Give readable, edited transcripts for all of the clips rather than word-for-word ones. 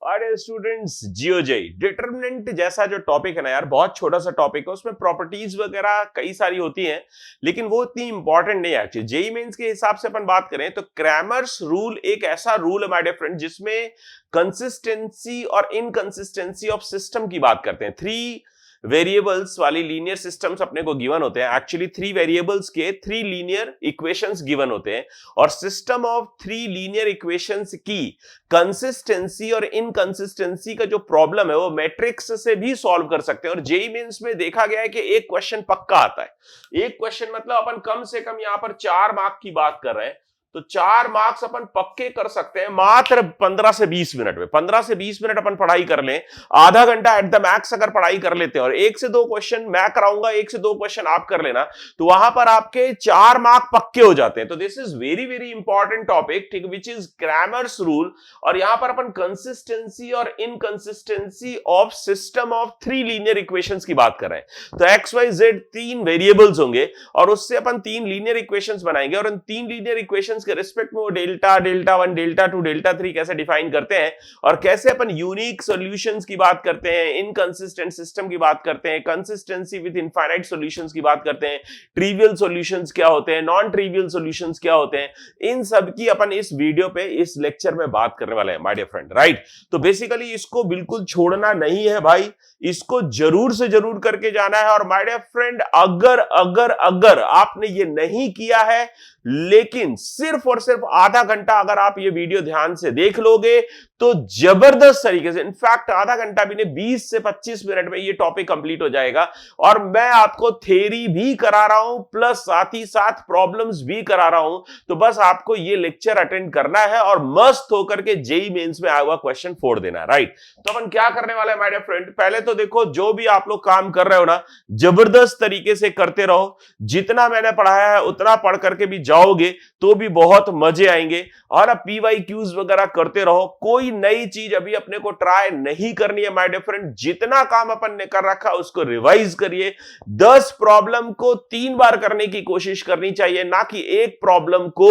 अरे students, जियोजेई determinant जैसा जो टॉपिक है ना यार, बहुत छोटा सा टॉपिक है, उसमें प्रॉपर्टीज वगैरह कई सारी होती हैं, लेकिन वो इतनी इंपॉर्टेंट नहीं है एक्चुअली। जेई मेंस के हिसाब से अपन बात करें तो क्रैमर्स रूल एक ऐसा रूल है माय डियर फ्रेंड, जिसमें कंसिस्टेंसी और इनकंसिस्टेंसी ऑफ सिस्टम की बात करते हैं। थ्री वेरिएबल्स वाली लीनियर सिस्टम्स अपने को गिवन होते हैं। एक्चुअली थ्री वेरिएबल्स के थ्री लीनियर इक्वेशंस गिवन होते हैं, और system of three linear equations की कंसिस्टेंसी और इनकंसिस्टेंसी का जो प्रॉब्लम है वो मैट्रिक्स से भी सॉल्व कर सकते हैं। और जेई मेंस में देखा गया है कि एक क्वेश्चन पक्का आता है। एक क्वेश्चन मतलब अपन कम से कम यहां पर 4 मार्क की बात कर रहे हैं, तो 4 मार्क्स अपन पक्के कर सकते हैं मात्र 15 से 20 मिनट में। 15 से 20 मिनट अपन पढ़ाई कर लें, आधा घंटा एट द मैक्स अगर पढ़ाई कर लेते हैं, और 1 से 2 क्वेश्चन मैं कराऊंगा, 1 से 2 क्वेश्चन आप कर लेना, तो वहां पर आपके 4 मार्क पक्के हो जाते हैं। तो this is very very important topic, ठीक, विच इज क्रैमर्स रूल। और यहां पर अपन कंसिस्टेंसी और inconsistency of system of three linear equations की बात कर रहे हैं। तो एक्स वाई जेड 3 वेरिएबल्स होंगे, और उससे अपन 3 लीनियर इक्वेशंस बनाएंगे, और इन 3 लीनियर इक्वेशंस के रिस्पेक्ट में वो डेल्टा, डेल्टा 1, डेल्टा 2, डेल्टा 3 कैसे डिफाइन करते हैं, और कैसे अपन यूनिक सॉल्यूशंस की बात करते हैं, इनकंसिस्टेंट सिस्टम की बात करते हैं, कंसिस्टेंसी विद इनफाइनाइट सॉल्यूशंस की बात करते हैं, ट्रिवियल सॉल्यूशंस क्या होते हैं, नॉन ट्रिवियल सॉल्यूशंस क्या होते हैं, इन सब की अपन इस वीडियो पे, इस लेक्चर में बात करने वाले हैं माय डियर फ्रेंड, राइट। तो बेसिकली इसको बिल्कुल छोड़ना नहीं है भाई, इसको जरूर से जरूर करके जाना है। और माय डियर फ्रेंड, अगर अगर अगर आपने ये नहीं किया है, लेकिन सिर्फ और सिर्फ आधा घंटा अगर आप ये वीडियो ध्यान से देख लोगे, तो जबरदस्त तरीके से, इनफैक्ट आधा घंटा भी नहीं, 20 से 25 मिनट में ये टॉपिक कंप्लीट हो जाएगा। और मैं आपको थ्योरी भी करा रहा हूं, प्लस साथ ही साथ प्रॉब्लम्स भी करा रहा हूं। तो बस आपको ये लेक्चर अटेंड करना है और मस्त होकर के जेई मेंस में आया हुआ क्वेश्चन फोड़ देना है, राइट। तो अपन क्या करने वाले हैं माय डियर फ्रेंड, पहले तो देखो, जो भी आप लोग काम कर रहे हो ना, जबरदस्त तरीके से करते रहो। जितना मैंने पढ़ाया है उतना पढ़ करके भी जाओगे तो भी बहुत मजे आएंगे। और अब पीवाईक्यूज वगैरह करते रहो। कोई नई चीज अभी अपने को ट्राई नहीं करनी है माय डियर फ्रेंड, जितना काम अपन ने कर रखा उसको रिवाइज करिए। 10 प्रॉब्लम को 3 बार करने की कोशिश करनी चाहिए, ना कि एक प्रॉब्लम को,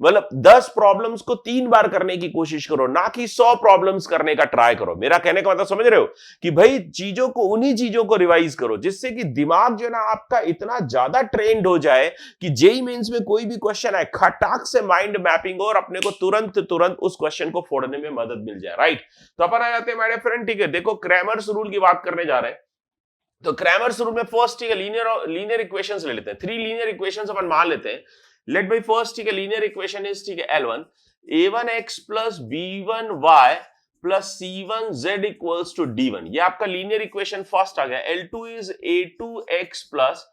मतलब 10 प्रॉब्लम्स को 3 बार करने की कोशिश करो, ना कि 100 प्रॉब्लम्स करने का ट्राई करो। मेरा कहने का मतलब समझ रहे हो कि भाई चीजों को, उन्हीं चीजों को रिवाइज करो जिससे कि दिमाग जो ना आपका इतना ज्यादा ट्रेंड हो जाए कि जेई मेंस में कोई भी क्वेश्चन आए, खटाक से माइंड मैपिंग हो और अपने को तुरंत तुरंत उस क्वेश्चन को फोड़ने में मदद मिल जाए, राइट। तो अपन आ जाते हैं मेरे फ्रेंड, ठीक है। देखो, क्रैमर्स रूल की बात करने जा रहे हैं। तो क्रैमर्स रूल में फर्स्ट, ठीक है, लीनियर इक्वेशंस ले लेते हैं। 3 लीनियर इक्वेशंस अपन मान लेते हैं। लेट बाई फर्स्ट, ठीक है, लीनियर इक्वेशन इज, ठीक है, L1 a1x plus b1y plus c1z equals to d1। ये आपका लीनियर इक्वेशन फर्स्ट आ गया। L2 is a2x plus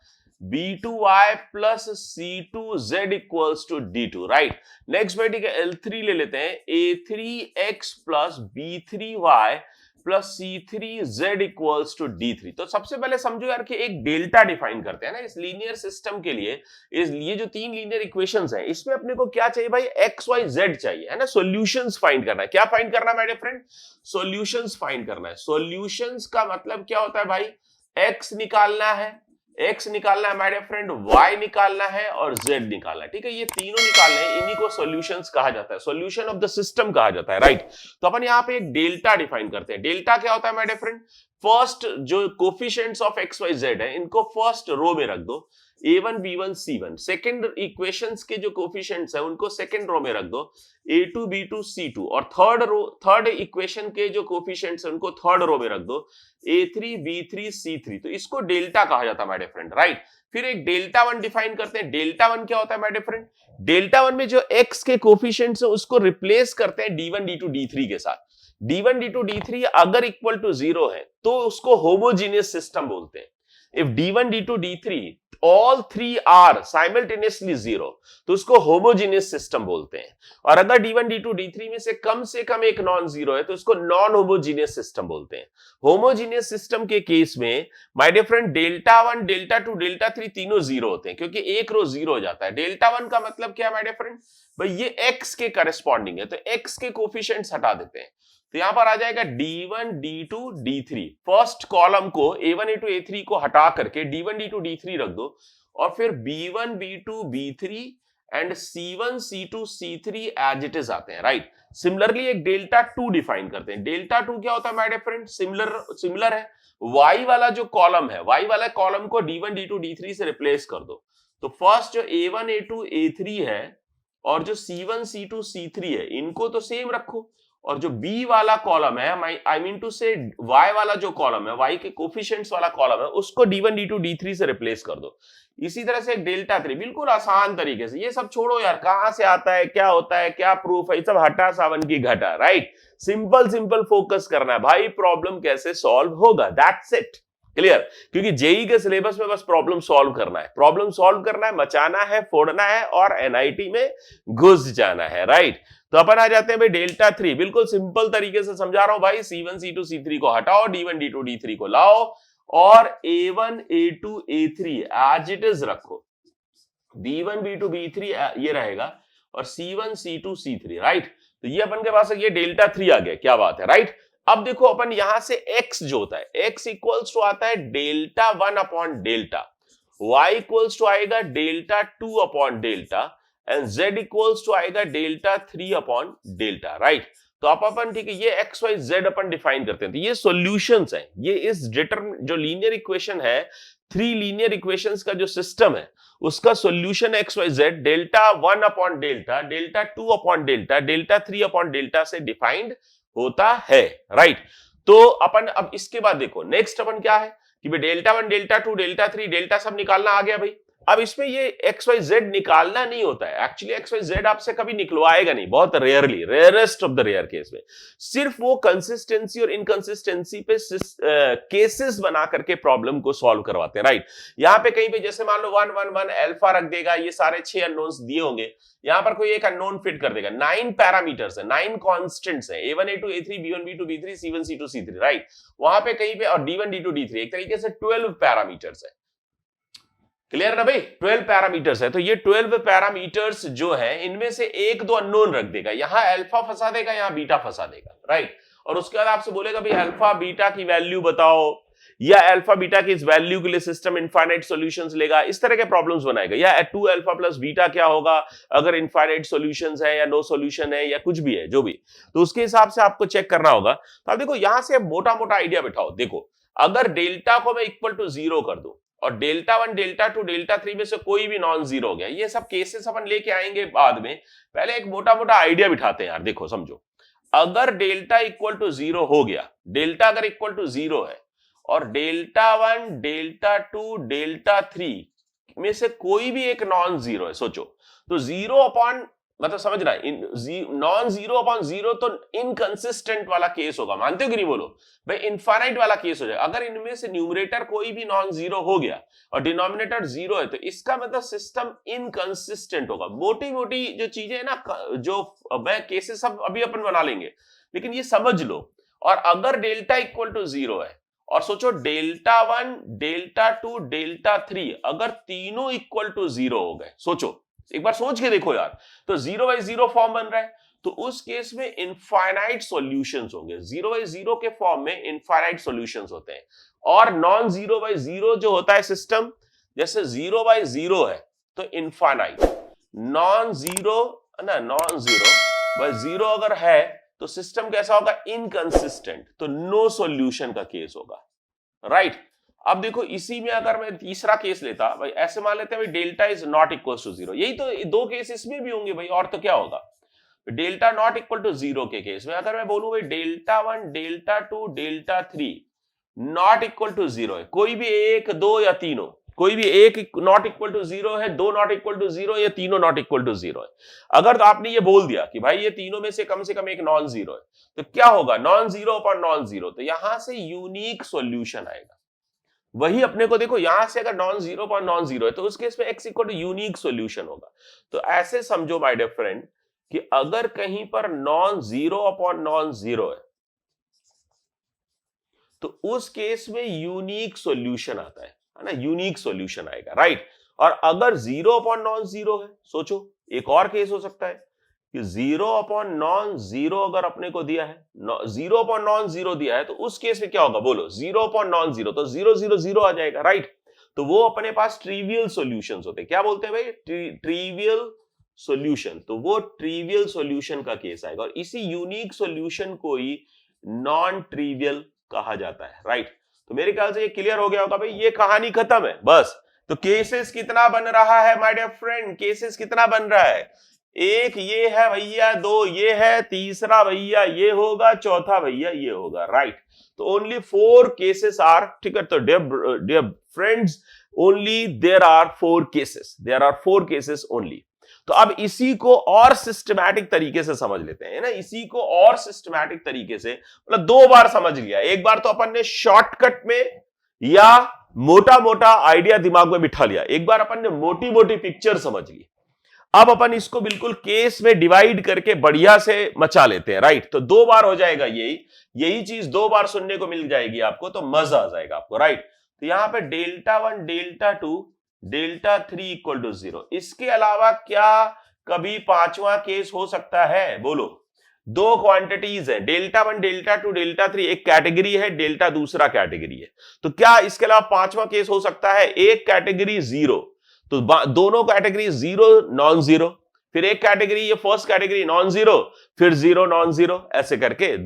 b2y plus c2z equals to d2, right. Next भाई, ठीक है, L3 ले लेते हैं। a3x plus b3y plus c3z equals to d3। तो सबसे पहले समझो यार कि एक डेल्टा डिफाइन करते हैं ना इस लीनियर सिस्टम के लिए। ये जो 3 लीनियर इक्वेशंस हैं, इसमें अपने को क्या चाहिए भाई, एक्स वाई जेड चाहिए, है ना। सॉल्यूशंस फाइंड करना है। क्या फाइंड करना है मेरे फ्रेंड, सॉल्यूशंस फाइंड करना है। सॉल्यूशंस का मतलब क्या होता है भाई, एक्स निकालना है, एक्स निकालना है हमारे फ्रेंड, वाई निकालना है और जेड निकालना है, ठीक है। ये तीनों निकालने हैं, इन्हीं को सॉल्यूशंस कहा जाता है, सॉल्यूशन ऑफ द सिस्टम कहा जाता है, राइट। तो अपन यहाँ पे एक डेल्टा डिफाइन करते हैं। डेल्टा क्या होता है हमारे फ्रेंड, फर्स्ट जो coefficients of X Y Z है, इनको फर्स्ट रो में रख दो, a1 b1 c1। Second equations के जो कोफिशिएंट्स है उनको सेकंड रो में रख दो, a2 b2 c2। और थर्ड इक्वेशन के जो कोफिशिएंट्स है उनको थर्ड रो में रख दो, a3 b3 c3। तो इसको डेल्टा कहा जाता है माय डियर फ्रेंड, राइट। फिर एक डेल्टा 1 डिफाइन करते हैं। डेल्टा 1 क्या होता है माय डियर फ्रेंड, डेल्टा 1 में जो x के कोफिशिएंट्स है उसको रिप्लेस करते हैं d1 d2 d3 के साथ। d1 d2 d3 अगर इक्वल टू 0 है तो उसको होमोजीनियस सिस्टम बोलते हैं। If d1 d2 d3 all three are simultaneously 0 तो उसको होमोजीनियस सिस्टम बोलते हैं। और अगर d1 d2 d3 में से कम एक नॉन जीरो है तो उसको नॉन होमोजीनियस सिस्टम बोलते हैं। होमोजीनियस सिस्टम के केस में my dear friend, delta 1 delta 2 delta 3 तीनों जीरो होते हैं, क्योंकि एक रो जीरो हो जाता है। डेल्टा 1 का मतलब क्या है माय डियर फ्रेंड, भाई ये x के करस्पॉन्डिंग है, तो x के कोफिशिएंट्स हटा देते हैं। तो यहां पर आ जाएगा d1 d2 d3। First column को a1 a2 a3 को हटा करके d1 d2 d3 रख दो, और फिर b1 b2 b3 and C1 C2 C3 as it is आते हैं, राइट। सिमिलरली एक डेल्टा 2 डिफाइन करते हैं। डेल्टा 2 क्या होता है माय डियर फ्रेंड? सिमिलर है, y वाला जो कॉलम है, y वाला कॉलम को D1 D2 D3 से रिप्लेस कर दो। तो फर्स्ट जो A1 A2 A3 है और जो C1 C2 C3 है, इनको तो सेम रखो, और जो B वाला कॉलम है, आई मीन टू से Y वाला जो कॉलम है, Y के कोफिशिएंट्स वाला कॉलम है, उसको D1 D2 D3 से रिप्लेस कर दो। इसी तरह से डेल्टा 3 बिल्कुल आसान तरीके से। ये सब छोड़ो यार, कहां से आता है, क्या होता है, क्या प्रूफ है, ये सब हटा सावन की घटा, राइट। सिंपल फोकस करना है भाई, प्रॉब्लम कैसे सॉल्व होगा, दैट्स इट, क्लियर। क्योंकि जेई के सिलेबस में बस प्रॉब्लम सॉल्व करना है, प्रॉब्लम सॉल्व करना है, मचाना है, फोड़ना है और एनआईटी में घुस जाना है, राइट। तो अपन आ जाते हैं भाई डेल्टा 3, बिल्कुल सिंपल तरीके से समझा रहा हूं भाई। C1 C2 C3 को हटाओ, D1 D2 D3 को लाओ और A1 A2 A3 as it is रखो। B1 B2 B3 ये रहेगा और C1 C2 C3, राइट। तो ये अपन के पास ये डेल्टा 3 आ गया, क्या बात है, राइट। अब देखो अपन यहां से x जो होता है, x इक्वल्स टू आता है delta 1 upon delta, y equals to आएगा delta 2 upon delta and z equals to आएगा डेल्टा 3 अपॉन डेल्टा, राइट। तो आप अपन ठीक है, ये x y z अपन डिफाइन करते हैं। तो ये सॉल्यूशंस है, ये इस जो लीनियर इक्वेशन है, 3 लीनियर इक्वेशंस का जो सिस्टम है, उसका solution X Y Z delta 1 upon delta, delta 2 upon delta, delta 3 upon delta से डिफाइंड होता है, राइट। तो अपन अब इसके बाद देखो नेक्स्ट अपन क्या है कि भाई डेल्टा 1 डेल्टा 2 डेल्टा 3 डेल्टा सब निकालना आ गया भाई। अब इसमें ये एक्स वाई जेड निकालना नहीं होता है, एक्चुअली एक्स वाई जेड आपसे कभी निकलवाएगा नहीं, बहुत rarely, rarest of the rare case में। सिर्फ वो कंसिस्टेंसी और इनकंसिस्टेंसी पे केसेस बना करके प्रॉब्लम को सॉल्व करवाते हैं, राइट। यहां पे कहीं पे जैसे मान लो 1 1 1 अल्फा रख देगा, ये सारे 6 अननोन्स दिए होंगे, यहां पर कोई एक अननोन फिट कर देगा। 9 पैरामीटर्स है, 9 कांस्टेंट्स है, A1 A2 A3 B1 B2 B3 C1 C2 C3, right. वहां पे कहीं पे और D1 D2 D3 एक तरीके से 12 पैरामीटर्स है, क्लियर ना भाई, 12 पैरामीटर्स है। तो ये 12 पैरामीटर्स जो है, इनमें से एक दो अननोन रख देगा, यहां अल्फा फंसा देगा, यहां बीटा फंसा देगा, राइट। और उसके बाद आपसे बोलेगा भाई अल्फा बीटा की वैल्यू बताओ, या अल्फा बीटा की इस वैल्यू के लिए सिस्टम इनफाइनाइट सॉल्यूशंस लेगा, इस तरह के प्रॉब्लम्स बनाएगा। या 2 अल्फा प्लस बीटा क्या होगा अगर इनफाइनाइट सॉल्यूशंस है या नो सॉल्यूशन है या कुछ भी है, जो भी, तो उसके हिसाब से आपको चेक करना होगा। तो आप देखो यहां से मोटा मोटा आइडिया बिठाओ। देखो अगर डेल्टा को मैं इक्वल टू 0 कर दूं और डेल्टा 1 डेल्टा 2 डेल्टा 3 में से कोई भी नॉन जीरो हो गया, ये सब केसेस अपन लेके आएंगे बाद में, पहले एक मोटा मोटा आइडिया बिठाते हैं यार। देखो समझो, अगर डेल्टा इक्वल टू 0 हो गया, डेल्टा अगर इक्वल टू 0 है और डेल्टा 1 डेल्टा 2 डेल्टा 3 में से कोई भी एक नॉन जीरो है, सोचो तो 0 अपॉन, मतलब समझ रहा है, नॉन जीरो अपॉन 0 तो इनकंसिस्टेंट वाला केस होगा, मानते हो कि नहीं बोलो भाई, इनफाइनाइट वाला केस हो जाएगा। अगर इनमें से न्यूमरेटर कोई भी नॉन जीरो हो गया और डिनोमिनेटर 0 है, तो इसका मतलब सिस्टम इनकंसिस्टेंट होगा। मोटी मोटी जो चीजें है ना, जो मैं केसेस सब अभी अपन बना लेंगे, लेकिन ये समझ लो। और अगर डेल्टा इक्वल टू 0 है और सोचो डेल्टा 1 डेल्टा 2 डेल्टा 3 अगर तीनों इक्वल टू 0 हो गए, सोचो एक बार सोच के देखो यार, तो 0 बाई 0 फॉर्म बन रहा है, तो उस केस में इनफाइनाइट सॉल्यूशंस होंगे। 0 बाई 0 के फॉर्म में इनफाइनाइट सॉल्यूशंस होते हैं। और नॉन 0 बाई 0 जो होता है सिस्टम, जैसे 0 बाई 0 है तो इनफाइनाइट, नॉन 0 ना, नॉन 0 बाई 0 अगर है तो सिस्टम कैसा होगा, इनकंसिस्टेंट, तो नो सॉल्यूशन का केस होगा, राइट। अब देखो इसी में अगर मैं तीसरा केस लेता भाई, ऐसे मान लेते हैं भाई delta is not equal to 0, यही तो दो केस इसमें भी होंगे भाई, और तो क्या होगा। डेल्टा नॉट इक्वल टू 0 के केस में अगर मैं बोलूं भाई delta 1 delta 2 delta 3 not equal to 0 है, कोई भी एक, दो या तीनों, कोई भी एक नॉट इक्वल टू 0 है, दो नॉट इक्वल टू 0 या तीनों नॉट इक्वल टू 0 है। अगर तो आपने ये बोल दिया कि भाई ये तीनों में से कम एक नॉन जीरो है, तो क्या होगा, non zero upon non zero, तो यहां से यूनिक सॉल्यूशन आएगा। वही अपने को देखो, यहां से अगर नॉन जीरो पर नॉन जीरो है तो उस केस में X equal to unique solution होगा। तो ऐसे समझो माय डियर फ्रेंड कि अगर कहीं पर non zero upon non zero है तो उस केस में यूनिक सॉल्यूशन आता है ना, यूनिक सॉल्यूशन आएगा, राइट। और अगर 0 अपॉन नॉन जीरो है, सोचो एक और केस हो सकता है कि 0 अपॉन नॉन जीरो अगर अपने को दिया है, 0 अपॉन नॉन जीरो दिया है, तो उस केस में क्या होगा बोलो, 0 अपॉन नॉन जीरो, तो 0 0 0 आ जाएगा, राइट। तो वो अपने पास ट्रिवियल सॉल्यूशंस होते हैं, क्या बोलते हैं भाई, ट्रिवियल सॉल्यूशन, तो वो ट्रिवियल सॉल्यूशन का केस आएगा और इसी यूनिक सॉल्यूशन को ही नॉन ट्रिवियल कहा जाता है, राइट। तो मेरे ख्याल से ये क्लियर हो गया होगा भाई, ये कहानी खत्म है बस। तो केसेस कितना बन रहा है माय डियर फ्रेंड, केसेस कितना बन रहा है, एक ये है भैया, दो ये है, तीसरा भैया ये होगा, चौथा भैया ये होगा, राइट। तो ओनली 4 केसेस आर, ठीक है। तो dear friends, only there are 4 cases, there are 4 cases only. तो अब इसी को और सिस्टमैटिक तरीके से समझ लेते हैं ना, इसी को और सिस्टमैटिक तरीके से, मतलब 2 बार समझ लिया। एक बार तो अपन ने शॉर्टकट में या मोटा मोटा आइडिया दिमाग में बिठा लिया, एक बार अपन ने मोटी मोटी पिक्चर समझ ली। अब अपन इसको बिल्कुल केस में डिवाइड करके बढ़िया से मचा लेते हैं, राइट। तो 2 बार हो जाएगा, यही चीज 2 बार सुनने को मिल जाएगी आपको, तो मजा आ जाएगा आपको, राइट। तो यहां पे delta 1 delta 2 delta 3 equal to 0, इसके अलावा क्या कभी 5वां केस हो सकता है, बोलो। 2 क्वांटिटीज है, डेल्टा 1 डेल्टा 2 डेल्टा 3 एक कैटेगरी है, डेल्टा दूसरा कैटेगरी है। तो क्या इसके अलावा 5वां केस हो सकता है, एक कैटेगरी 0, तो दोनों कैटेगरी 0 नॉन 0, फिर एक कैटेगरी, ये फर्स्ट कैटेगरी नॉन 0, फिर 0 नॉन 0, ऐसे करके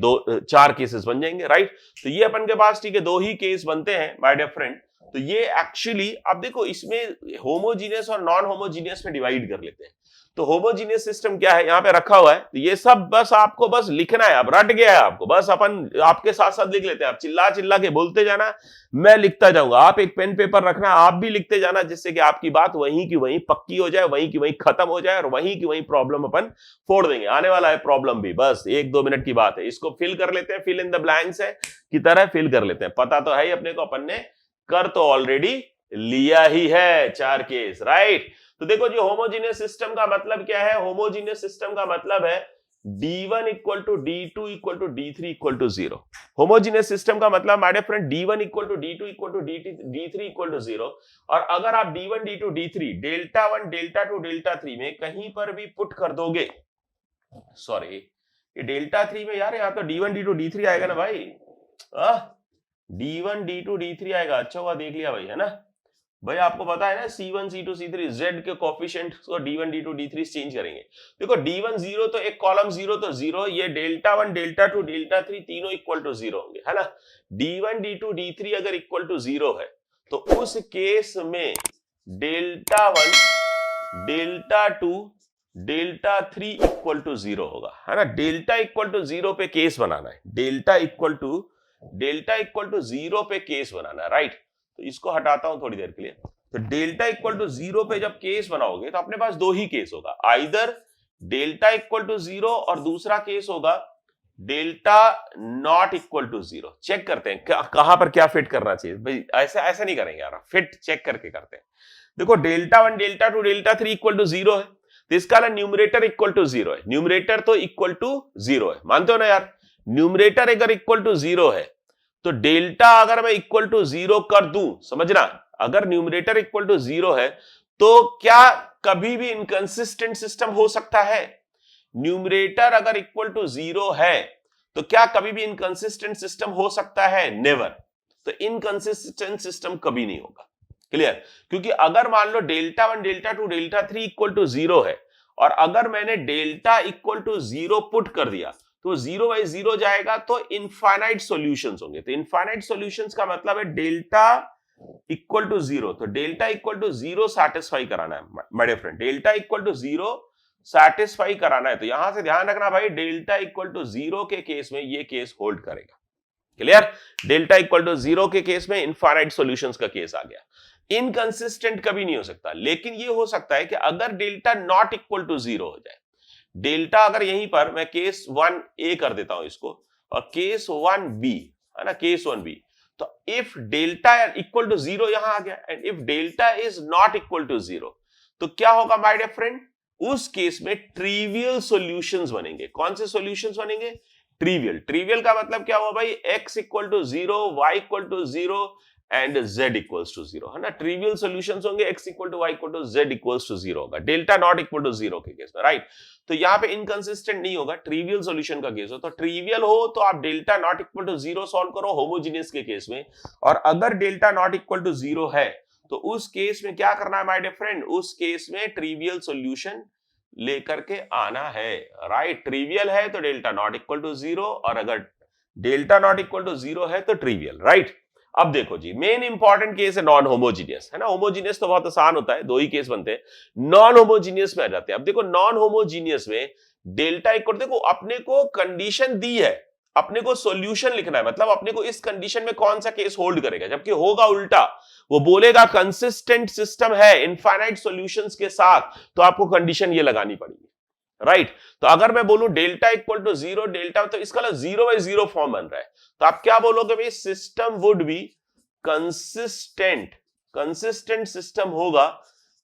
4 केसेस बन जाएंगे, राइट। तो ये अपन के पास, ठीक है, 2 ही केस बनते हैं माय डियर फ्रेंड। तो ये एक्चुअली आप देखो, इसमें होमोजीनियस और नॉन होमोजीनियस में डिवाइड कर लेते हैं। तो होमोजीनियस सिस्टम क्या है, यहां पे रखा हुआ है, तो ये सब बस आपको बस लिखना है, अब रट गया है आपको, बस अपन आपके साथ साथ लिख लेते हैं। आप चिल्ला चिल्ला के बोलते जाना, मैं लिखता जाऊंगा, आप एक पेन पेपर रखना, आप भी लिखते जाना, जिससे कि आपकी बात वहीं की वहीं पक्की हो जाए, वहीं की वहीं खत्म हो जाए और वहीं की वहीं प्रॉब्लम अपन फोड़ देंगे। आने वाला है प्रॉब्लम भी, बस 1-2 मिनट की बात है। इसको फिल कर लेते हैं, फिल इन द ब्लैंक्स है की तरह फिल कर लेते हैं। पता तो है ही अपने को, अपन ने कर तो ऑलरेडी लिया ही है 4 केस, राइट। तो देखो जी, होमोजीनियस सिस्टम का मतलब क्या है, होमोजीनियस सिस्टम का मतलब है D1 equal to D2 equal to D3 equal to 0। Homogeneous system का मतलब my dear friend, D1 equal to D2 equal to D3 equal to 0। और अगर आप D1 D2 D3 delta 1 delta 2 delta 3 में कहीं पर भी पुट कर दोगे, सॉरी ये डेल्टा 3 में यार, यहां तो D1 D2 D3 आएगा ना भाई, D1 D2 D3 आएगा। अच्छा हुआ देख लिया भाई, है ना भाई। आपको पता है ना C1 C2 C3 Z के कोएफिशिएंट को D1 D2 D3 चेंज करेंगे। देखो D1 0 तो एक कॉलम 0 तो 0, ये डेल्टा 1 डेल्टा 2 डेल्टा 3 तीनों इक्वल टू 0 होंगे, है ना। D1 D2 D3 अगर इक्वल टू 0 है तो उस केस में delta 1 delta 2 delta 3 equal to 0 होगा, है ना। डेल्टा इक्वल टू 0 पे केस बनाना है, डेल्टा इक्वल टू 0 पे केस बनाना है, राइट। तो इसको हटाता हूं थोड़ी देर के लिए। तो डेल्टा इक्वल टू 0 पे जब केस बनाओगे तो अपने पास 2 ही केस होगा, आइदर डेल्टा इक्वल टू 0 और दूसरा केस होगा delta not equal to 0। Check करते हैं कहां पर क्या फिट करना चाहिए भाई, ऐसे नहीं करेंगे यार, फिट चेक करके करते हैं। देखो delta 1 delta 2 delta 3 equal to 0 है, तो इसका न्यूमरेटर इक्वल टू 0 है, न्यूमरेटर तो इक्वल टू 0 है, मानते हो ना यार। न्यूमरेटर अगर इक्वल टू 0 है तो डेल्टा अगर मैं इक्वल टू 0 कर दूं, समझना, अगर न्यूमरेटर इक्वल टू 0 है तो क्या कभी भी इनकंसिस्टेंट सिस्टम हो सकता है। न्यूमरेटर अगर इक्वल टू 0 है तो क्या कभी भी इनकंसिस्टेंट सिस्टम हो सकता है, नेवर। तो इनकंसिस्टेंट सिस्टम कभी नहीं होगा, क्लियर। क्योंकि अगर मान लो delta 1 delta 2 delta 3 equal to 0 है और अगर मैंने डेल्टा इक्वल टू 0 पुट कर दिया तो 0 बाई 0 जाएगा, तो इनफाइनाइट सॉल्यूशंस होंगे। तो इनफाइनाइट सॉल्यूशंस का मतलब है डेल्टा इक्वल टू 0, तो डेल्टा इक्वल टू 0 सैटिस्फाई कराना है my dear friend, delta equal to 0 satisfy कराना है। तो यहां से ध्यान रखना भाई, डेल्टा इक्वल टू 0 के केस में ये केस होल्ड करेगा, क्लियर। डेल्टा इक्वल टू 0 के केस में इनफाइनाइट सॉल्यूशंस का केस आ गया। इनकंसिस्टेंट कभी नहीं हो सकता, लेकिन ये हो सकता है कि अगर डेल्टा नॉट इक्वल टू 0 हो जाए, डेल्टा अगर यहीं पर मैं केस 1 ए कर देता हूं इसको और केस 1 बी, है ना, केस 1 बी। तो इफ डेल्टा इक्वल टू 0 यहां आ गया and if delta is not equal to 0, तो क्या होगा माय डियर फ्रेंड, उस केस में ट्रिवियल सॉल्यूशंस बनेंगे। कौन से सॉल्यूशंस बनेंगे, ट्रिवियल। ट्रिवियल का मतलब क्या हुआ भाई, x equal to 0, y equal to 0 and z equals to 0, है ना। ट्रिवियल सॉल्यूशंस होंगे x equal to y equal to z equals to 0 होगा, डेल्टा नॉट इक्वल टू 0 के केस में, राइट। तो यहां पे इनकंसिस्टेंट नहीं होगा, ट्रिवियल सॉल्यूशन का केस हो। तो ट्रिवियल हो तो आप delta not equal to 0 solve करो होमोजेनियस के केस में, और अगर डेल्टा नॉट इक्वल टू 0 है तो उस केस में क्या करना है माय डियर फ्रेंड, उस केस में ट्रिवियल सॉल्यूशन लेकर के आना है, राइट। ट्रिवियल है तो डेल्टा नॉट इक्वल टू 0, और अगर डेल्टा नॉट इक्वल टू 0 है तो ट्रिवियल, राइट। अब देखो जी, मेन इंपॉर्टेंट केस है नॉन होमोजीनियस, है ना। होमोजीनियस तो बहुत आसान होता है, दो ही केस बनते हैं। नॉन होमोजीनियस में आ जाते हैं। अब देखो नॉन होमोजीनियस में डेल्टा इक्वल, देखो अपने को कंडीशन दी है, अपने को सॉल्यूशन लिखना है, मतलब अपने को इस कंडीशन में कौन सा केस होल्ड करेगा, जबकि होगा उल्टा। वो बोलेगा कंसिस्टेंट सिस्टम है इनफाइनाइट सॉल्यूशंस के साथ, तो आपको कंडीशन ये लगानी पड़ेगी, राइट। तो अगर मैं बोलूं डेल्टा इक्वल टू 0, डेल्टा, तो इसका 0/0 फॉर्म बन रहा है, तो आप क्या बोलोगे भाई, system would be consistent, consistent system होगा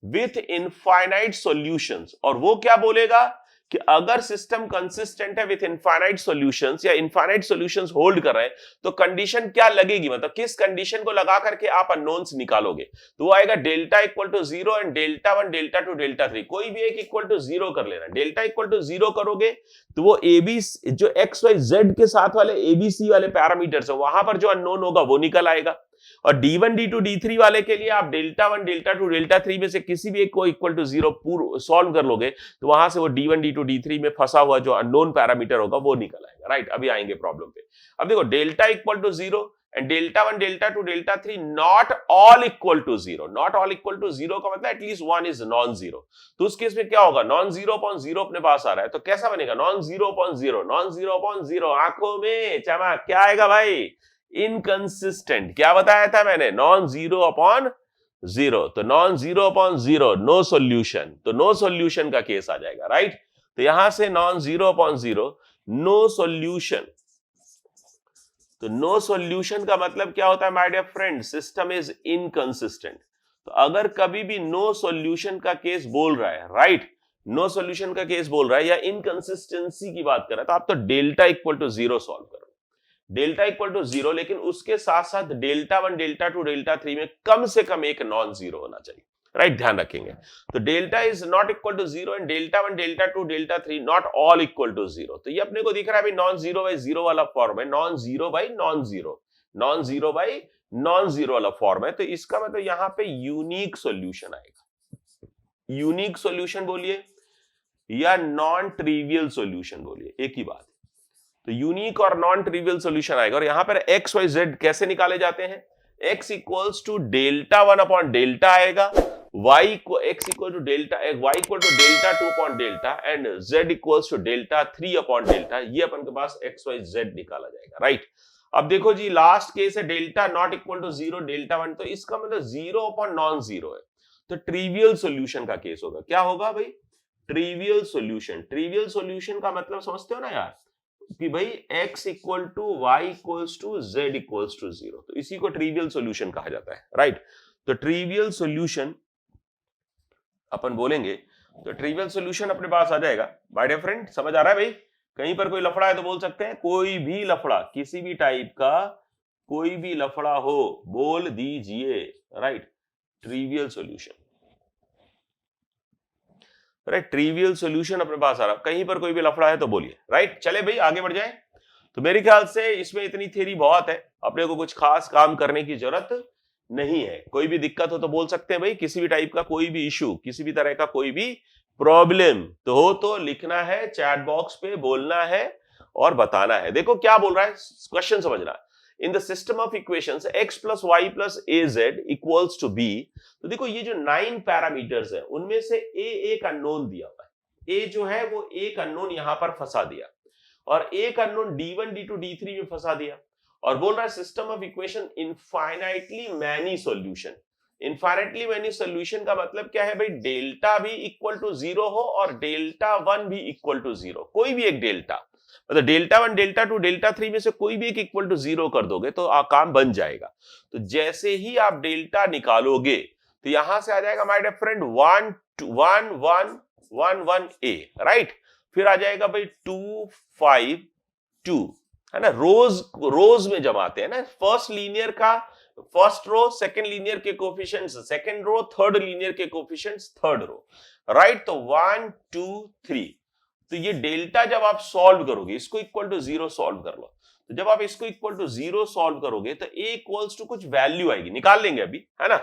विथ इनफाइनाइट सॉल्यूशंस। और वो क्या बोलेगा कि अगर सिस्टम कंसिस्टेंट है विथ इनफाइनाइट सॉल्यूशंस या इनफाइनाइट सॉल्यूशंस होल्ड कर रहे हैं, तो कंडीशन क्या लगेगी, मतलब किस कंडीशन को लगा करके आप अननोन्स निकालोगे। तो वो आएगा delta equal to 0 and delta 1, delta 2, delta 3, कोई भी एक इक्वल टू 0 कर लेना। डेल्टा इक्वल टू 0 करोगे तो वो एबी जो एक्स वाई जेड के साथ वाले एबीसी वाले पैरामीटर्स है, वहां पर जो अननोन होगा वो निकल आएगा। और D1, D2, D3 वाले के लिए आप डेल्टा 1, डेल्टा 2, डेल्टा 3 में से किसी भी एक को इक्वल टू 0 पूर्ण सॉल्व कर लोगे, तो वहां से वो D1, D2, D3 में फंसा हुआ जो अननोन पैरामीटर होगा वो निकल आएगा, राइट। अभी आएंगे प्रॉब्लम पे। अब देखो delta equal to 0 and delta 1, delta 2, delta 3 not all equal to 0। Not all equal to 0 का मतलब at least one is non zero. तो उस केस में क्या होगा, नॉन जीरो अपॉन जीरो अपने पास आ रहा है, तो कैसा बनेगा, non zero upon zero, non zero upon zero, आंखों में चमक, क्या आएगा भाई, इनकंसिस्टेंट। क्या बताया था मैंने, नॉन जीरो अपॉन जीरो, तो non zero upon zero, no solution, तो नो सॉल्यूशन का केस आ जाएगा, राइट। तो यहां से non zero upon zero, no solution. तो नो सॉल्यूशन का मतलब क्या होता है my dear friend, system is inconsistent. तो अगर कभी भी नो सॉल्यूशन का केस बोल रहा है, राइट, नो सॉल्यूशन का केस बोल रहा है या इनकंसिस्टेंसी की बात कर रहा है, तो आप तो डेल्टा इक्वल टू 0 सॉल्व करो, डेल्टा इक्वल टू 0, लेकिन उसके साथ साथ डेल्टा 1, डेल्टा 2, डेल्टा 3 में कम से कम एक नॉन जीरो होना चाहिए, राइट, ध्यान रखेंगे। तो delta is not equal to 0 and delta 1, delta 2, delta 3 not all equal to 0। तो ये अपने को दिख रहा है भाई नॉन जीरो बाई जीरो वाला फॉर्म है, non zero by non zero, non zero by non zero वाला फॉर्म है। तो इसका मतलब यहां पे यूनिक सॉल्यूशन आएगा। यूनिक सॉल्यूशन बोलिए या नॉन ट्रिवियल सॉल्यूशन बोलिए, एक ही बात। तो यूनिक और नॉन ट्रिवियल सॉल्यूशन आएगा। और यहां पर एक्स वाई जेड कैसे निकाले जाते हैं, x equals to delta 1 upon delta आएगा, y को x equal to delta, y equal to delta 2 upon delta and z equals to delta 3 upon delta. ये अपन के पास x y z निकाला जाएगा, राइट। अब देखो जी, लास्ट केस है delta not equal to 0, delta 1, तो इसका मतलब 0 अपॉन नॉन जीरो है, तो ट्रिवियल सॉल्यूशन का केस होगा। क्या होगा भाई, ट्रिवियल सॉल्यूशन। ट्रिवियल सॉल्यूशन का मतलब समझते हो ना यार, कि भाई x equal to y equals to z equals to 0, तो इसी को ट्रिवियल सॉल्यूशन कहा जाता है, राइट। तो ट्रिवियल सॉल्यूशन अपन बोलेंगे, तो ट्रिवियल सॉल्यूशन अपने पास आ जाएगा। माय डियर फ्रेंड, समझ आ रहा है भाई, कहीं पर कोई लफड़ा है तो बोल सकते हैं, कोई भी लफड़ा, किसी भी टाइप का कोई भी लफड़ा हो बोल दीजिए, right. Trivial solution, right, trivial solution अपने पास आ रहा, कहीं पर कोई भी लफड़ा है तो बोलिए, राइट। चले भाई आगे बढ़ जाएं। तो मेरे ख्याल से इसमें इतनी थ्योरी बहुत है, अपने को कुछ खास काम करने की जरूरत नहीं है। कोई भी दिक्कत हो तो बोल सकते हैं भाई, किसी भी टाइप का कोई भी इशू, किसी भी तरह का कोई भी प्रॉब्लम तो हो तो लिखना है चैट बॉक्स पे, बोलना है और बताना है। देखो क्या बोल रहा है, क्वेश्चन समझना। In the system of equations x plus y plus a z equals to b. तो देखो ये जो 9 पैरामीटर्स है उनमें से a एक अननोन दिया हुआ है, a जो है वो एक अननोन यहां पर फंसा दिया, और एक अननोन D1, D2, D3 में फंसा दिया, और बोल रहा है system of equation infinitely many solution. Infinitely many solution का मतलब क्या है भाई, डेल्टा भी इक्वल टू 0 हो और डेल्टा 1 भी इक्वल टू 0, कोई भी एक डेल्टा, मतलब डेल्टा 1, डेल्टा 2, डेल्टा 3 में से कोई भी एक इक्वल टू 0 कर दोगे तो काम बन जाएगा। तो जैसे ही आप डेल्टा निकालोगे तो यहां से आ जाएगा my dear friend 1 1 1 1 1 a, right. फिर आ जाएगा भाई 2 5 2, है ना, रोज में जमाते हैं ना, फर्स्ट लीनियर का फर्स्ट रो, सेकंड लीनियर के coefficients second row, third linear के कोफिशिएंट्स थर्ड रो, राइट। तो 1 2 3, तो ये डेल्टा जब आप सॉल्व करोगे, इसको इक्वल टू 0 सॉल्व कर लो, तो जब आप इसको इक्वल टू 0 सॉल्व करोगे तो a इक्वल्स टू कुछ वैल्यू आएगी, निकाल लेंगे अभी, है ना।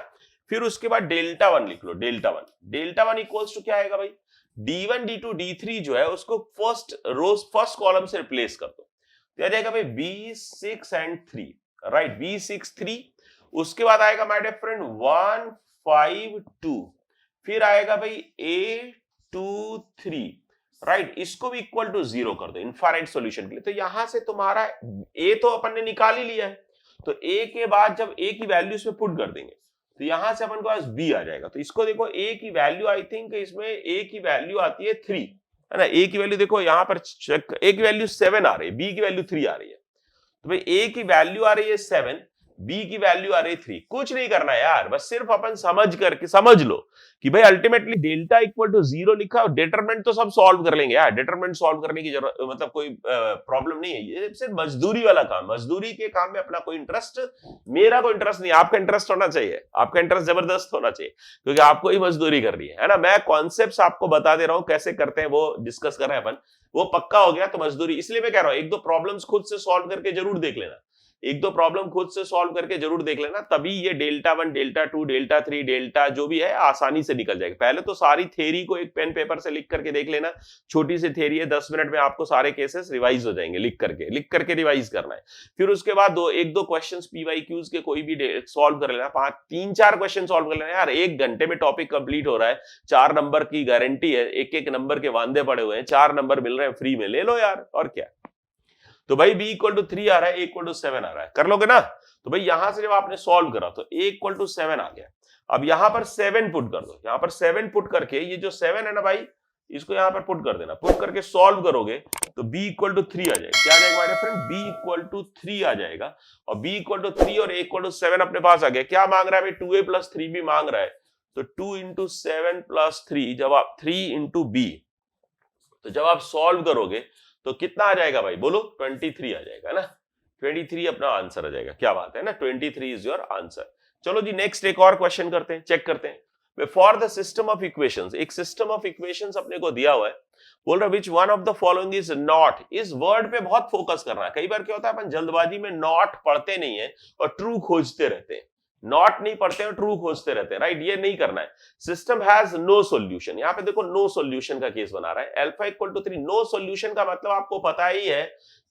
फिर उसके बाद डेल्टा 1 लिख लो, डेल्टा 1 इक्वल्स टू क्या आएगा भाई, D1 D2 D3 जो है उसको फर्स्ट कॉलम से रिप्लेस कर दो, तो आ जाएगा भाई B6 एंड 3, राइट, B6 3, उसके बाद आएगा माय डियर फ्रेंड 1 5 2, फिर आएगा भाई A2 3, राइट, इसको भी इक्वल टू 0 कर दो इनफाइनाइट सॉल्यूशन के लिए। तो यहां से तुम्हारा A तो अपन ने निकाल ही लिया है, तो A के बाद जब A की वैल्यू इसमें पुट कर देंगे तो यहां से अपन के पास B आ जाएगा। तो इसको देखो A की वैल्यू आई थिंक इसमें A की वैल्यू आती है 3, है ना, A की वैल्यू देखो यहां पर चेक, A की वैल्यू 7 आ रही है, B की वैल्यू 3 आ रही है, तो भाई A की वैल्यू आ रही है 7, B की वैल्यू आ रही है 3। कुछ नहीं करना है यार, बस सिर्फ अपन समझ लो कि भाई अल्टीमेटली डेल्टा इक्वल टू 0 लिखा और डिटरमिनेंट तो सब सॉल्व कर लेंगे यार, डिटरमिनेंट सॉल्व करने की जरूरत मतलब कोई प्रॉब्लम नहीं है, ये सिर्फ मजदूरी वाला काम, मजदूरी के काम में अपना कोई इंटरेस्ट, मेरा कोई इंटरेस्ट नहीं, आपका इंटरेस्ट होना चाहिए, आपका इंटरेस्ट जबरदस्त होना चाहिए क्योंकि आपको ही मजदूरी करनी है ना। मैं कॉन्सेप्ट्स आपको बता दे रहा हूं कैसे करते हैं, वो डिस्कस कर रहे हैं अपन, वो पक्का हो गया तो मजदूरी, इसलिए मैं कह रहा हूं एक दो प्रॉब्लम्स खुद से सॉल्व करके जरूर देख लेना, एक दो प्रॉब्लम खुद से सॉल्व करके जरूर देख लेना, तभी ये डेल्टा 1 डेल्टा 2 डेल्टा 3 डेल्टा जो भी है आसानी से निकल जाएगा। पहले तो सारी थ्योरी को एक पेन पेपर से लिख करके देख लेना, छोटी सी थ्योरी है, 10 मिनट में आपको सारे केसेस रिवाइज हो जाएंगे, लिख करके रिवाइज करना है। फिर उसके बाद एक दो क्वेश्चंस पीवाईक्यूज के कोई भी सॉल्व कर लेना, 3-4 क्वेश्चन सॉल्व कर लेना यार, 1 घंटे में टॉपिक कंप्लीट हो रहा है, 4 नंबर की गारंटी है, एक नंबर के वांदे पड़े हुए हैं, 4 नंबर मिल रहे हैं फ्री में, ले लो यार, और क्या। तो भाई b इक्वल टू 3 आ रहा है, a इक्वल टू 7 आ रहा है, कर लोगे ना। तो भाई यहां से जब आपने सॉल्व करा तो a इक्वल टू 7 आ गया, अब यहां पर 7 पुट कर दो, यहां पर 7 पुट करके ये जो 7 है ना भाई, इसको यहां पर पुट कर देना, पुट करके सॉल्व करोगे तो b इक्वल टू 3 आ जाएगा, क्या आ जाएगा हमारे फ्रेंड, b इक्वल टू 3 आ जाएगा, और b इक्वल टू 3 और a इक्वल टू 7 अपने पास आ गया। क्या मांग रहा है भाई, 2a प्लस 3b भी मांग रहा है, तो 2 इंटू 7 प्लस 3, जब आप 3 इंटू b, तो जब आप सॉल्व करोगे तो कितना आ जाएगा भाई, बोलो, 23 आ जाएगा ना, 23 अपना आंसर आ जाएगा। क्या बात है ना, 23 इज योर आंसर। चलो जी नेक्स्ट एक और क्वेश्चन करते हैं, चेक करते हैं। For the system of equations, एक सिस्टम ऑफ इक्वेशंस अपने को दिया हुआ है, बोल रहा which one of the following is not, इस वर्ड पे बहुत फोकस करना है। कई बार क्या होता है अपन जल्दबाजी में नॉट पढ़ते नहीं है और ट्रू खोजते रहते हैं, नॉट नहीं पढ़ते हैं, ट्रू खोजते रहते हैं, राइट, ये नहीं करना है। सिस्टम हैज नो सॉल्यूशन, यहां पे देखो नो सॉल्यूशन का केस बना रहा है, alpha equal to 3, no solution का मतलब आपको पता ही है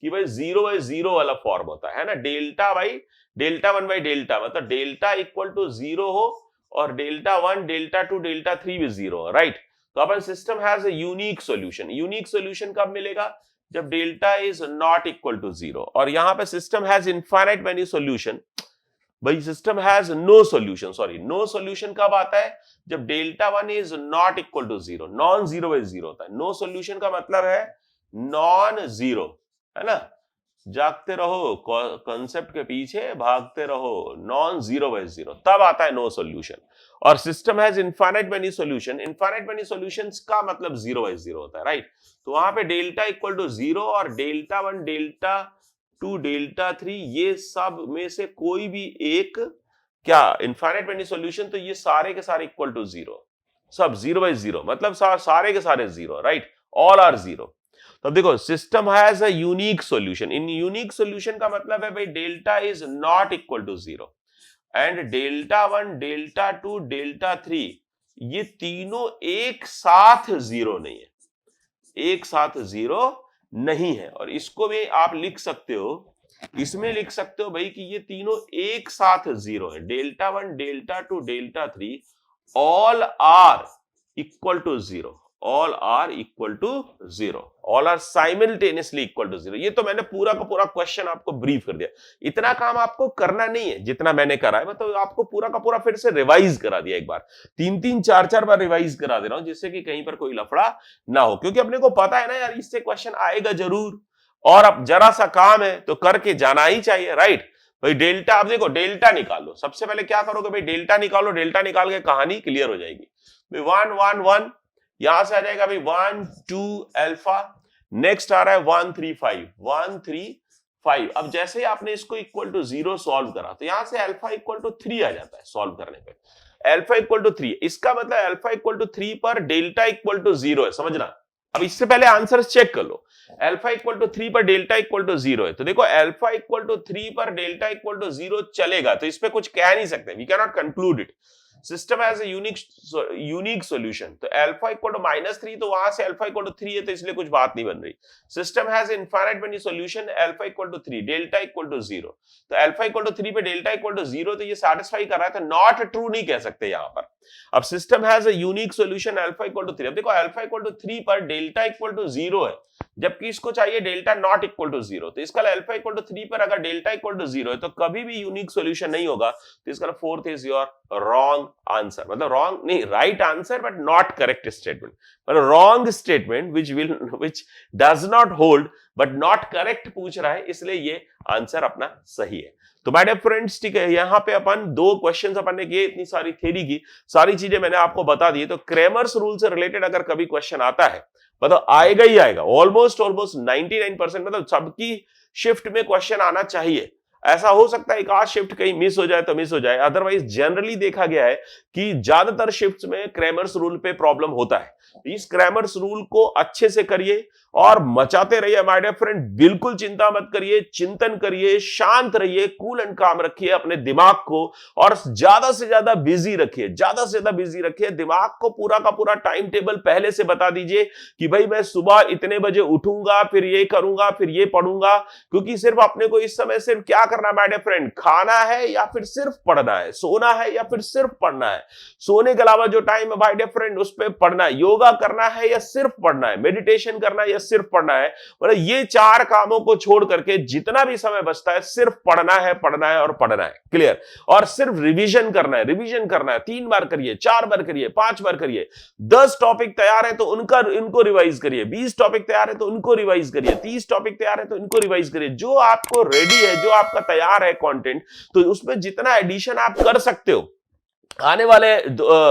कि भाई 0/0 वाला फॉर्म होता है ना, delta by delta 1 by delta, मतलब डेल्टा इक्वल टू 0 हो और डेल्टा 1 डेल्टा 2 डेल्टा 3 भी 0 हो, राइट। तो अपन system has a unique solution, unique solution कब मिलेगा, जब delta is not equal to 0, और यहां पे system has infinite many solution, भाई system has no solution, sorry no solution कब आता है, जब delta 1 is not equal to 0, non 0/0 होता है। नो सॉल्यूशन का मतलब है नॉन 0, है ना, जागते रहो, कॉन्सेप्ट के पीछे भागते रहो, नॉन 0/0 तब आता है नो सॉल्यूशन। और system has infinite many solution, infinite many solutions का मतलब 0/0 होता है, राइट। तो वहां पे डेल्टा इक्वल टू 0 और डेल्टा 1 डेल्टा 2 डेल्टा 3 ये सब में से कोई भी एक क्या इनफाइनाइट मेनी सॉल्यूशन, तो ये सारे के सारे इक्वल टू 0, सब 0/0 मतलब सारे के सारे 0, राइट, ऑल आर 0। तो देखो system has a unique solution, इन यूनिक सॉल्यूशन का मतलब है भाई delta is not equal to 0 and delta 1 delta 2 delta 3 ये तीनों एक साथ 0 नहीं है, एक साथ 0 नहीं है। और इसको भी आप लिख सकते हो, इसमें लिख सकते हो भाई कि ये तीनों एक साथ 0 है, delta 1 delta 2 delta 3 are are equal to 0, all are equal to 0, all are simultaneously equal to 0। ये तो मैंने पूरा का पूरा क्वेश्चन आपको ब्रीफ कर दिया, इतना काम आपको करना नहीं है जितना मैंने करा है, मतलब आपको पूरा का पूरा फिर से रिवाइज करा दिया, एक बार 3-3 4-4 बार रिवाइज करा दे रहा हूं, जिससे कि कहीं पर कोई लफड़ा ना हो, क्योंकि अपने को पता है ना यार इससे क्वेश्चन आएगा जरूर, और अब जरा सा काम है तो करके जाना ही चाहिए, राइट। भाई डेल्टा, अब देखो डेल्टा निकालो, सबसे पहले क्या करोगे भाई, डेल्टा निकालो, डेल्टा निकाल के कहानी क्लियर हो जाएगी। 1 1 1 यहां से आ जाएगा भाई 1 2 अल्फा, नेक्स्ट आ रहा है 1 3 5 1 3 5। अब जैसे ही आपने इसको इक्वल टू 0 सॉल्व करा तो यहां से अल्फा इक्वल टू 3 आ जाता है सॉल्व करने पे, अल्फा इक्वल टू 3, इसका मतलब अल्फा इक्वल टू 3 पर डेल्टा इक्वल टू 0 है, समझना। अब इससे पहले आंसर चेक कर लो, अल्फा इक्वल टू 3 पर डेल्टा इक्वल टू 0 है, तो देखो अल्फा इक्वल टू 3 पर डेल्टा इक्वल टू 0 चलेगा, तो इस पे कुछ कह नहीं सकते, we can not conclude it. System has a unique solution, तो अल्फा इक्वल टू -3, तो वहां से अल्फा इक्वल टू 3 है, तो इसलिए कुछ बात नहीं बन रही। System has infinite many solution, alpha equal to 3, delta equal to 0, तो अल्फा इक्वल टू 3 पे डेल्टा इक्वल टू 0, तो ये सैटिस्फाई कर रहा है, तो नॉट ट्रू नहीं कह सकते यहां पर। अब system has a unique solution alpha equal to 3, अब देखो अल्फा इक्वल टू 3 पर डेल्टा इक्वल टू 0 है, जबकि इसको चाहिए डेल्टा नॉट इक्वल टू 0, तो इसका अल्फा इक्वल टू 3 पर अगर डेल्टा इक्वल टू 0 है तो कभी भी यूनिक सॉल्यूशन नहीं होगा, तो इसका fourth is your wrong answer, मतलब रॉन्ग नहीं, right answer but not correct statement, मतलब wrong statement which does not hold but not correct पूछ रहा है, इसलिए ये आंसर अपना सही है। तो माय डियर फ्रेंड्स, ठीक है, यहां पे अपन 2 क्वेश्चंस अपन ने किए, इतनी सारी थ्योरी की, सारी चीजें मैंने आपको बता दी। तो क्रैमर्स रूल से रिलेटेड अगर कभी क्वेश्चन आता है, मतलब आएगा ही आएगा, ऑलमोस्ट 99%, मतलब सबकी शिफ्ट में क्वेश्चन आना चाहिए। ऐसा हो सकता है एक आध शिफ्ट कहीं मिस हो जाए तो मिस हो जाए, अदरवाइज जनरली देखा गया है कि ज्यादातर शिफ्ट्स में क्रैमर्स रूल पे प्रॉब्लम होता है। इस क्रैमर्स रूल को अच्छे से करिए और मचाते रहिए माय डियर फ्रेंड, बिल्कुल चिंता मत करिए, चिंतन करिए, शांत रहिए, कूल एंड काम रखिए अपने दिमाग को, और ज्यादा से ज्यादा बिजी रखिए, ज्यादा से ज्यादा बिजी रखिए दिमाग को। पूरा का पूरा टाइम टेबल पहले से बता दीजिए कि भाई मैं सुबह इतने बजे उठूंगा, फिर ये करूंगा, फिर ये पढ़ूंगा, क्योंकि सिर्फ अपने को इस समय सिर्फ क्या करना है माय डियर फ्रेंड, खाना है या फिर सिर्फ पढ़ना है, सोना है या फिर सिर्फ पढ़ना है, सोने के अलावा जो टाइम है माय डियर फ्रेंड उस पर पढ़ना है, योगा करना है या सिर्फ पढ़ना है, मेडिटेशन करना है या सिर्फ पढ़ना है, मतलब ये 4 कामों को छोड़ करके जितना भी समय बचता है सिर्फ पढ़ना है, पढ़ना है और पढ़ना है, क्लियर। और सिर्फ रिवीजन करना है, रिवीजन करना है, 3 बार करिए, 4 बार करिए, 5 बार करिए। 10 टॉपिक तैयार है तो इनको रिवाइज करिए, 20 टॉपिक तैयार है तो उनको रिवाइज करिए, 30 टॉपिक तैयार है तो इनको रिवाइज करिए। जो आपको रेडी है, जो आपका तैयार है कंटेंट, तो उसमें जितना एडिशन आप कर सकते हो आने वाले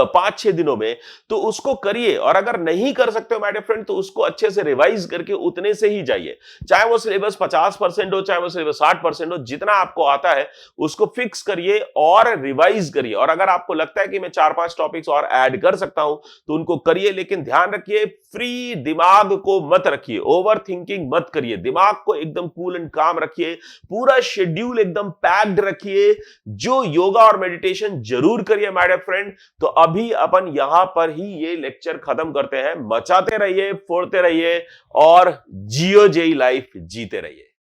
5-6 दिनों में, तो उसको करिए। और अगर नहीं कर सकते हो माय डियर फ्रेंड, तो उसको अच्छे से रिवाइज करके उतने से ही जाइए, चाहे वो सिलेबस 50% हो, चाहे वो सिलेबस 60% हो, जितना आपको आता है उसको फिक्स करिए और रिवाइज करिए। और अगर आपको लगता है कि मैं 4-5 टॉपिक्स और ऐड कर सकता हूं तो उनको करिए, लेकिन ध्यान रखिए फ्री दिमाग को मत रखिए, ओवर थिंकिंग मत करिए, दिमाग को एकदम कूल एंड काम रखिए, पूरा शेड्यूल एकदम पैक्ड रखिए। जो योगा और मेडिटेशन जरूर करिए माय डियर फ्रेंड। तो अभी अपन यहां पर ही ये लेक्चर खत्म करते हैं। मचाते रहिए, फोड़ते रहिए और जियो जेई लाइफ जीते रहिए।